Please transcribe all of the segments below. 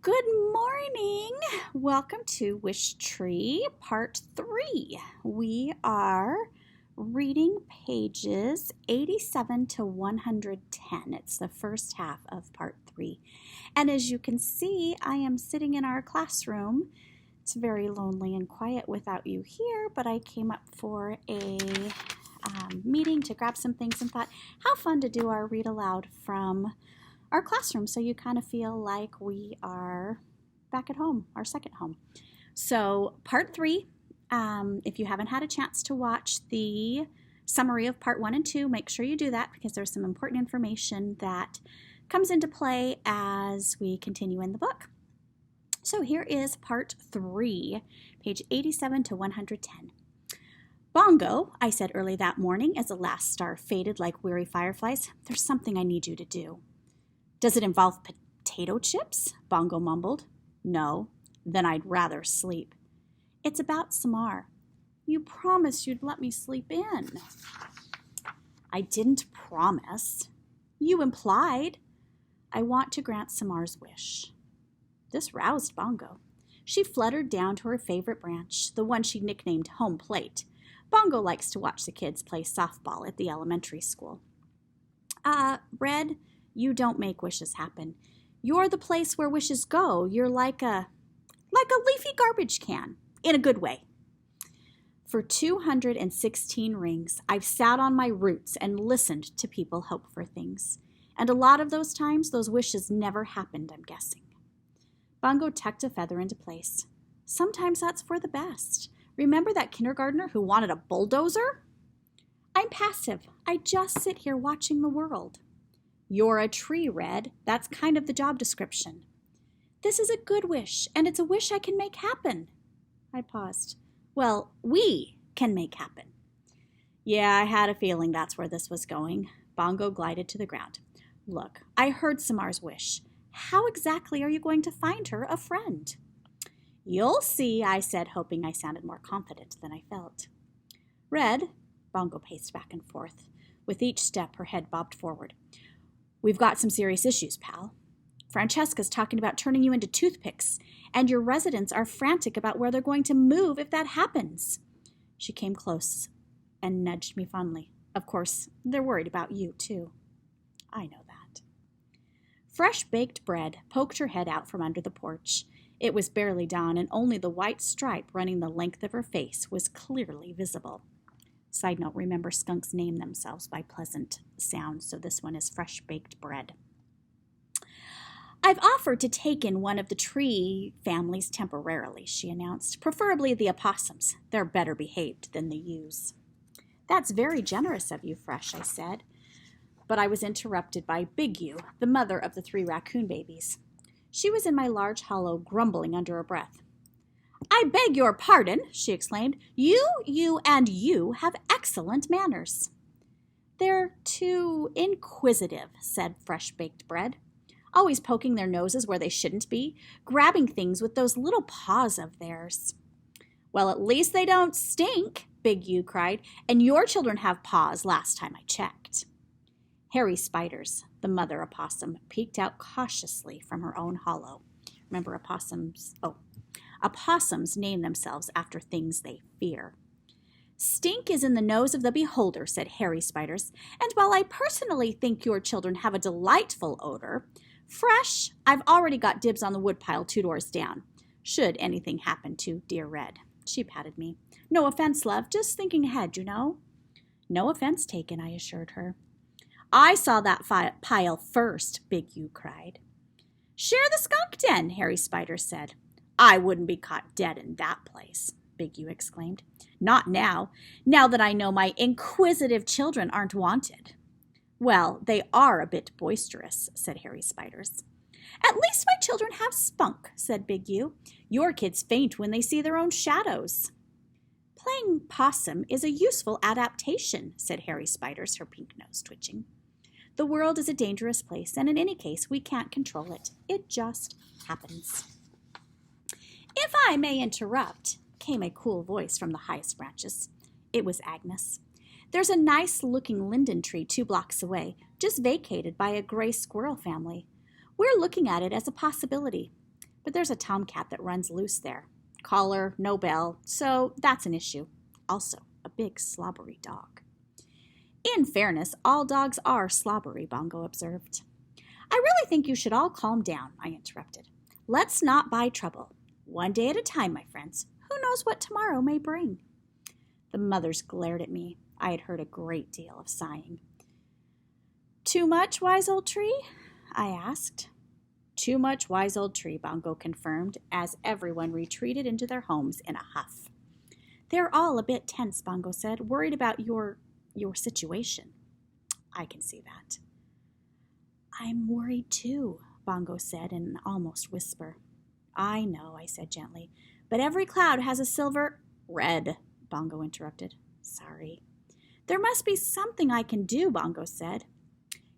Good morning. Welcome to Wishtree Part 3. We are reading pages 87 to 110. It's the first half of Part 3. And as you can see, I am sitting in our classroom. It's very lonely and quiet without you here, but I came up for a meeting to grab some things and thought, how fun to do our read aloud from our classroom, so you kind of feel like we are back at home, our second home. So part 3, if you haven't had a chance to watch the summary of part 1 and 2, make sure you do that because there's some important information that comes into play as we continue in the book. So here is part 3, page 87 to 110. Bongo, I said early that morning as the last star faded like weary fireflies, there's something I need you to do. Does it involve potato chips? Bongo mumbled. No, then I'd rather sleep. It's about Samar. You promised you'd let me sleep in. I didn't promise. You implied. I want to grant Samar's wish. This roused Bongo. She fluttered down to her favorite branch, the one she nicknamed home plate. Bongo likes to watch the kids play softball at the elementary school. Red, you don't make wishes happen. You're the place where wishes go. You're like a leafy garbage can, in a good way. For 216 rings, I've sat on my roots and listened to people hope for things. And a lot of those times, those wishes never happened, I'm guessing. Bongo tucked a feather into place. Sometimes that's for the best. Remember that kindergartner who wanted a bulldozer? I'm passive. I just sit here watching the world. You're a tree, Red. That's kind of the job description. This is a good wish, and it's a wish I can make happen. I paused. Well, we can make happen. Yeah, I had a feeling that's where this was going. Bongo glided to the ground. Look, I heard Samar's wish. How exactly are you going to find her a friend? You'll see, I said, hoping I sounded more confident than I felt. Red, Bongo paced back and forth. With each step, her head bobbed forward. We've got some serious issues, pal. Francesca's talking about turning you into toothpicks, and your residents are frantic about where they're going to move if that happens. She came close and nudged me fondly. Of course, they're worried about you, too. I know that. Fresh baked bread poked her head out from under the porch. It was barely dawn, and only the white stripe running the length of her face was clearly visible. Side note, remember skunks name themselves by pleasant sounds, so this one is fresh baked bread. I've offered to take in one of the tree families temporarily, she announced, preferably the opossums. They're better behaved than the yews. That's very generous of you, Fresh, I said. But I was interrupted by Big U, the mother of the 3 raccoon babies. She was in my large hollow, grumbling under her breath. I beg your pardon, she exclaimed. You, and you have excellent manners. They're too inquisitive, said Fresh Baked Bread. Always poking their noses where they shouldn't be, grabbing things with those little paws of theirs. Well, at least they don't stink, Big U cried, and your children have paws last time I checked. Hairy Spiders, the mother opossum, peeked out cautiously from her own hollow. Remember opossums name themselves after things they fear. Stink is in the nose of the beholder, said Hairy Spiders, and while I personally think your children have a delightful odor, Fresh, I've already got dibs on the woodpile 2 doors down. Should anything happen to dear Red. She patted me. No offense, love, just thinking ahead, you know. No offense taken, I assured her. I saw that pile first, Big U cried. Share the skunk den, Hairy Spider said. I wouldn't be caught dead in that place, Big U exclaimed. Not now that I know my inquisitive children aren't wanted. Well, they are a bit boisterous, said Hairy Spiders. At least my children have spunk, said Big U. Your kids faint when they see their own shadows. Playing possum is a useful adaptation, said Hairy Spiders, her pink nose twitching. The world is a dangerous place, and in any case, we can't control it. It just happens. If I may interrupt, came a cool voice from the highest branches. It was Agnes. There's a nice-looking linden tree 2 blocks away, just vacated by a gray squirrel family. We're looking at it as a possibility. But there's a tomcat that runs loose there. Collar, no bell, so that's an issue. Also, a big slobbery dog. In fairness, all dogs are slobbery, Bongo observed. I really think you should all calm down, I interrupted. Let's not buy trouble. One day at a time, my friends. Who knows what tomorrow may bring? The mothers glared at me. I had heard a great deal of sighing. Too much, wise old tree? I asked. Too much, wise old tree, Bongo confirmed, as everyone retreated into their homes in a huff. They're all a bit tense, Bongo said, worried about your situation. I can see that. I'm worried too, Bongo said in an almost whisper. I know, I said gently, but every cloud has a silver... Red, Bongo interrupted. Sorry. There must be something I can do, Bongo said.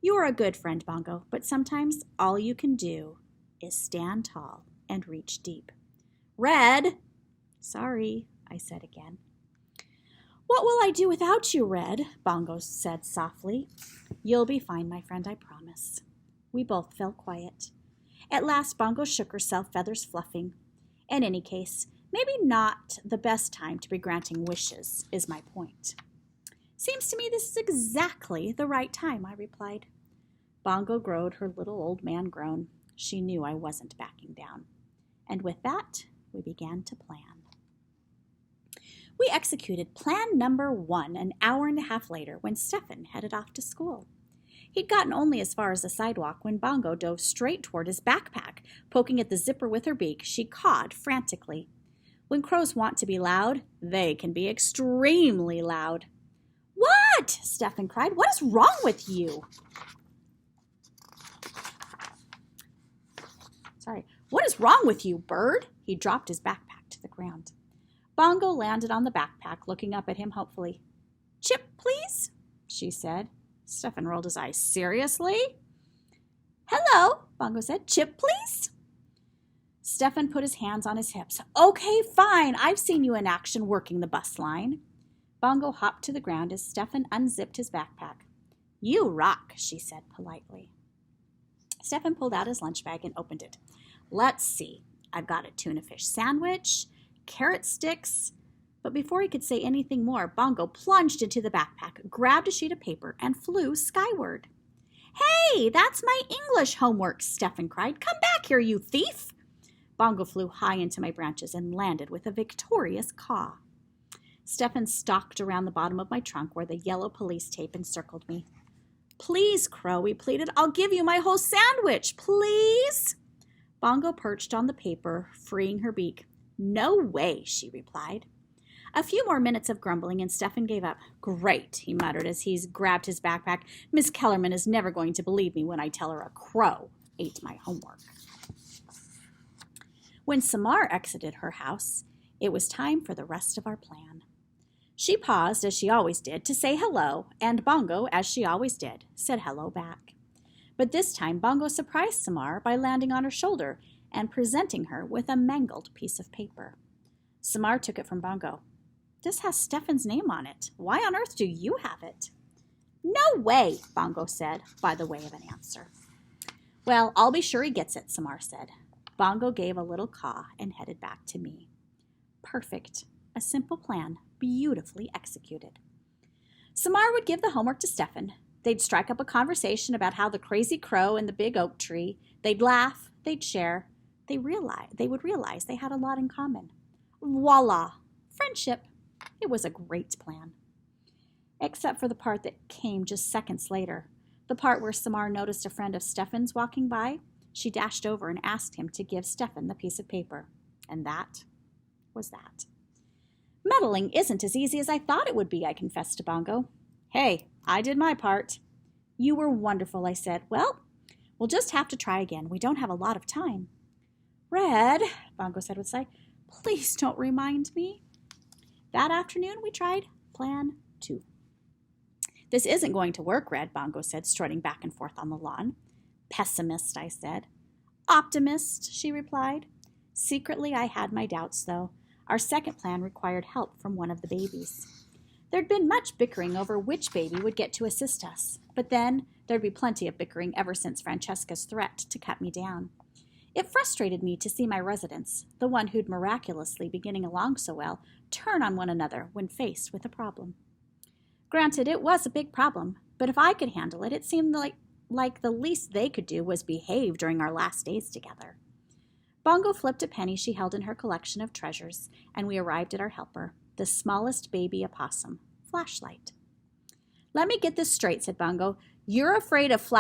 You are a good friend, Bongo, but sometimes all you can do is stand tall and reach deep. Red! Sorry, I said again. What will I do without you, Red? Bongo said softly. You'll be fine, my friend, I promise. We both fell quiet. At last, Bongo shook herself, feathers fluffing. In any case, maybe not the best time to be granting wishes, is my point. Seems to me this is exactly the right time, I replied. Bongo growled her little old man groan. She knew I wasn't backing down. And with that, we began to plan. We executed plan number 1 an hour and a half later when Stefan headed off to school. He'd gotten only as far as the sidewalk when Bongo dove straight toward his backpack. Poking at the zipper with her beak, she cawed frantically. When crows want to be loud, they can be extremely loud. What? Stefan cried. What is wrong with you? What is wrong with you, bird? He dropped his backpack to the ground. Bongo landed on the backpack, looking up at him hopefully. Chip, please, she said. Stefan rolled his eyes. Seriously? Hello, Bongo said. Chip, please? Stefan put his hands on his hips. Okay, fine. I've seen you in action working the bus line. Bongo hopped to the ground as Stefan unzipped his backpack. You rock, she said politely. Stefan pulled out his lunch bag and opened it. Let's see. I've got a tuna fish sandwich, carrot sticks. But before he could say anything more, Bongo plunged into the backpack, grabbed a sheet of paper, and flew skyward. Hey, that's my English homework, Stefan cried. Come back here, you thief! Bongo flew high into my branches and landed with a victorious caw. Stefan stalked around the bottom of my trunk where the yellow police tape encircled me. Please, Crow, he pleaded, I'll give you my whole sandwich, please! Bongo perched on the paper, freeing her beak. No way, she replied. A few more minutes of grumbling and Stefan gave up. Great, he muttered as he grabbed his backpack. Miss Kellerman is never going to believe me when I tell her a crow ate my homework. When Samar exited her house, it was time for the rest of our plan. She paused, as she always did, to say hello, and Bongo, as she always did, said hello back. But this time Bongo surprised Samar by landing on her shoulder and presenting her with a mangled piece of paper. Samar took it from Bongo. This has Stefan's name on it. Why on earth do you have it? No way, Bongo said, by the way of an answer. Well, I'll be sure he gets it, Samar said. Bongo gave a little caw and headed back to me. Perfect. A simple plan, beautifully executed. Samar would give the homework to Stefan. They'd strike up a conversation about how the crazy crow and the big oak tree. They'd laugh, they'd share. They would realize they had a lot in common. Voila! Friendship. It was a great plan. Except for the part that came just seconds later. The part where Samar noticed a friend of Stefan's walking by. She dashed over and asked him to give Stefan the piece of paper. And that was that. Meddling isn't as easy as I thought it would be, I confessed to Bongo. Hey, I did my part. You were wonderful, I said. Well, we'll just have to try again. We don't have a lot of time. Red, Bongo said with a sigh, please don't remind me. That afternoon, we tried Plan 2. This isn't going to work, Red, Bongo said, strutting back and forth on the lawn. Pessimist, I said. Optimist, she replied. Secretly, I had my doubts, though. Our second plan required help from one of the babies. There'd been much bickering over which baby would get to assist us, but then there'd be plenty of bickering ever since Francesca's threat to cut me down. It frustrated me to see my residents, the one who'd miraculously be getting along so well, turn on one another when faced with a problem. Granted, it was a big problem, but if I could handle it, it seemed like the least they could do was behave during our last days together. Bongo flipped a penny she held in her collection of treasures, and we arrived at our helper, the smallest baby opossum, Flashlight. "Let me get this straight," said Bongo. "You're afraid of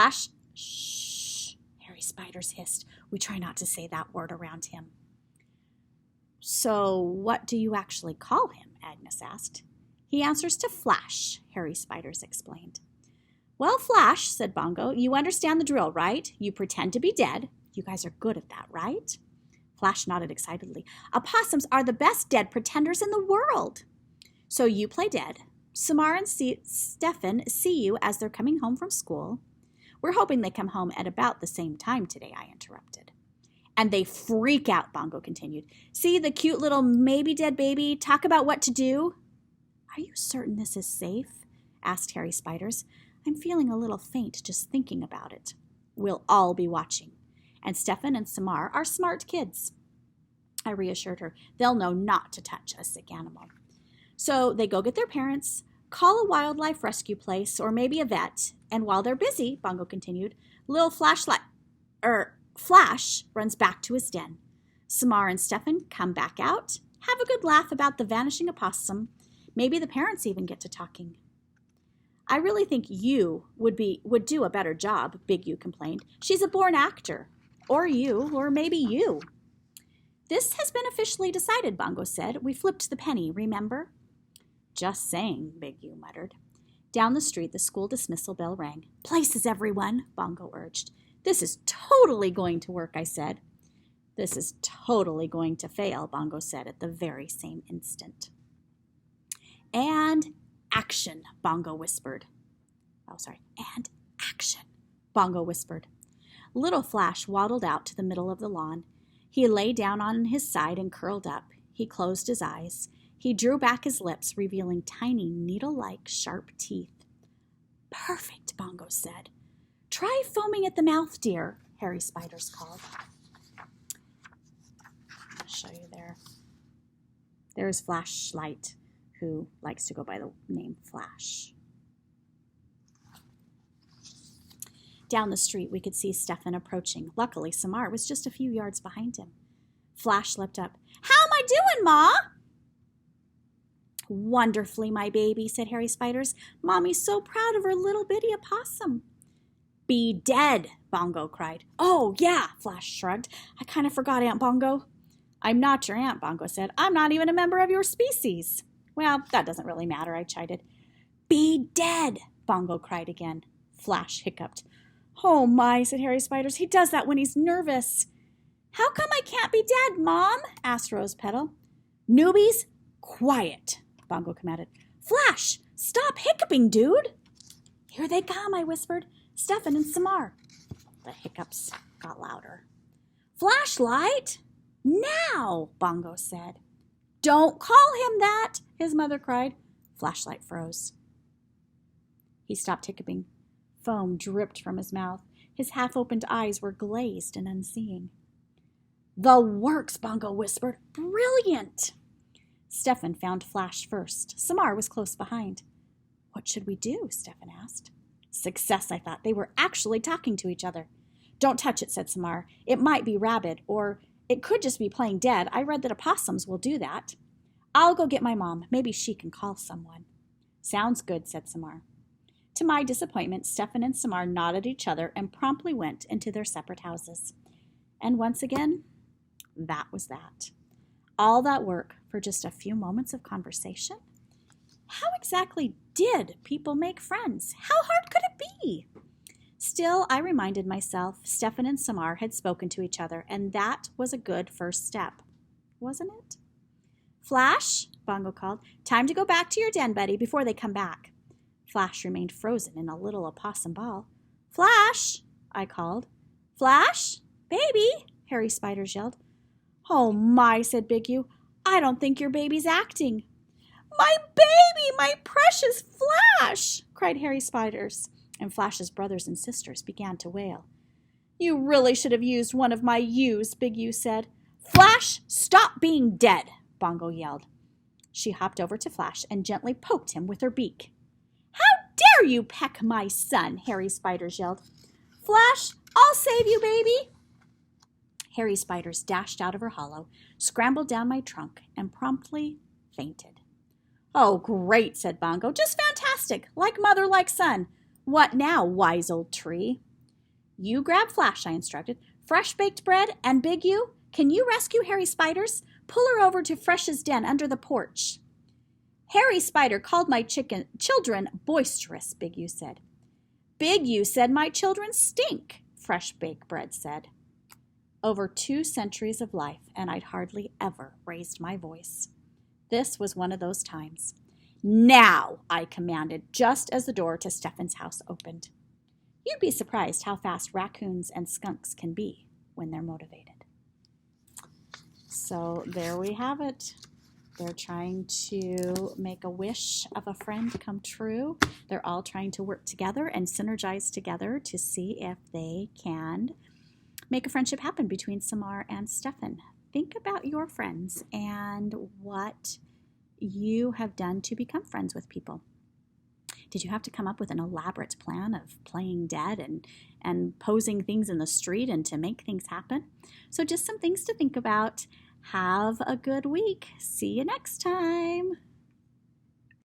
Shh," Harry Spiders hissed. We try not to say that word around him. "So what do you actually call him?" Agnes asked. "He answers to Flash," Harry Spiders explained. "Well, Flash," said Bongo, "you understand the drill, right? You pretend to be dead. You guys are good at that, right?" Flash nodded excitedly. "Opossums are the best dead pretenders in the world." "So you play dead. Samar and Stefan see you as they're coming home from school." "We're hoping they come home at about the same time today," I interrupted. "And they freak out," Bongo continued. "See the cute little maybe dead baby talk about what to do." "Are you certain this is safe?" asked Harry Spiders. "I'm feeling a little faint just thinking about it." "We'll all be watching. And Stefan and Samar are smart kids," I reassured her. "They'll know not to touch a sick animal." So they go get their parents, call a wildlife rescue place or maybe a vet, and while they're busy, Bongo continued, little Flash runs back to his den. Samar and Stefan come back out, have a good laugh about the vanishing opossum. Maybe the parents even get to talking. "I really think you would do a better job," Big U complained. "She's a born actor. Or you, or maybe you." "This has been officially decided," Bongo said. "We flipped the penny, remember?" "Just saying," Big U muttered. Down the street, the school dismissal bell rang. "Places, everyone," Bongo urged. "This is totally going to work," I said. "This is totally going to fail," Bongo said at the very same instant. "And action," Bongo whispered. "And action," Bongo whispered. Little Flash waddled out to the middle of the lawn. He lay down on his side and curled up. He closed his eyes. He drew back his lips, revealing tiny, needle-like, sharp teeth. "Perfect," Bongo said. "Try foaming at the mouth, dear," Harry Spiders called. I'll show you there. There's Flashlight, who likes to go by the name Flash. Down the street, we could see Stefan approaching. Luckily, Samar was just a few yards behind him. Flash leapt up. "How am I doing, Ma?" "Wonderfully, my baby," said Harry Spiders. "Mommy's so proud of her little bitty opossum." "Be dead," Bongo cried. "Oh, yeah," Flash shrugged. "I kind of forgot, Aunt Bongo." "I'm not your aunt," Bongo said. "I'm not even a member of your species." "Well, that doesn't really matter," I chided. "Be dead," Bongo cried again. Flash hiccuped. "Oh, my," said Harry Spiders. "He does that when he's nervous." "How come I can't be dead, Mom?" asked Rose Petal. "Newbies, quiet," Bongo commanded. "Flash, stop hiccuping, dude." "Here they come," I whispered. "Stefan and Samar." The hiccups got louder. "Flashlight, now," Bongo said. "Don't call him that," his mother cried. Flashlight froze. He stopped hiccuping. Foam dripped from his mouth. His half-opened eyes were glazed and unseeing. "The works," Bongo whispered. "Brilliant!" Stefan found Flash first. Samar was close behind. "What should we do?" Stefan asked. Success, I thought. They were actually talking to each other. "Don't touch it," said Samar. "It might be rabid, or it could just be playing dead. I read that opossums will do that." "I'll go get my mom. Maybe she can call someone." "Sounds good," said Samar. To my disappointment, Stefan and Samar nodded at each other and promptly went into their separate houses. And once again, that was that. All that work for just a few moments of conversation? How exactly did people make friends? How hard could it be? Still, I reminded myself, Stefan and Samar had spoken to each other, and that was a good first step, wasn't it? "Flash," Bongo called, "time to go back to your den, buddy, before they come back." Flash remained frozen in a little opossum ball. "Flash," I called. "Flash, baby," Harry Spiders yelled. "Oh my," said Big U, "I don't think your baby's acting." "My baby, my precious Flash," cried Harry Spiders, and Flash's brothers and sisters began to wail. You really should have used one of my U's, Big U said. Flash, stop being dead, Bongo yelled. She hopped over to Flash and gently poked him with her beak. How dare you peck my son, Harry Spiders yelled. Flash, I'll save you, baby. Harry Spiders dashed out of her hollow, scrambled down my trunk, and promptly fainted. Oh, great, said Bongo. Just fantastic. Like mother, like son. What now, wise old tree? You grab Flash, I instructed. Fresh baked bread, and Big U, can you rescue Harry Spiders? Pull her over to Fresh's den under the porch. Harry Spider called my children boisterous, Big U said. Big U said my children stink, Fresh Baked Bread said. Over 2 centuries of life, and I'd hardly ever raised my voice. This was one of those times. Now, I commanded, just as the door to Stefan's house opened. You'd be surprised how fast raccoons and skunks can be when they're motivated. So there we have it. They're trying to make a wish of a friend come true. They're all trying to work together and synergize together to see if they can make a friendship happen between Samar and Stefan. Think about your friends and what you have done to become friends with people. Did you have to come up with an elaborate plan of playing dead and posing things in the street and to make things happen? So just some things to think about. Have a good week. See you next time.